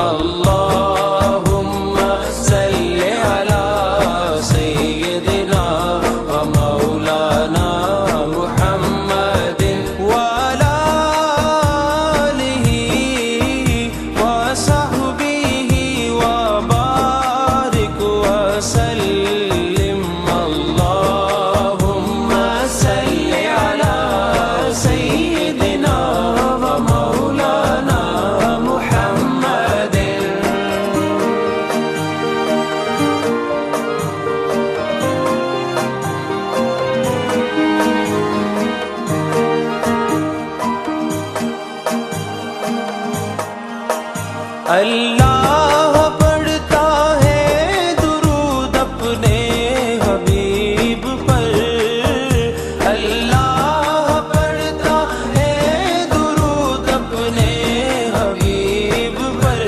अल्लाहुम्मा सल्लि अला सय्यिदिना व मौलाना मुहम्मदिन व अला आलिहि व सहबिहि व बारिक व सल्लिम। अल्लाहुम्मा सल्लि अला सय्यिदिना व मौलाना मुहम्मदिन। अल्लाह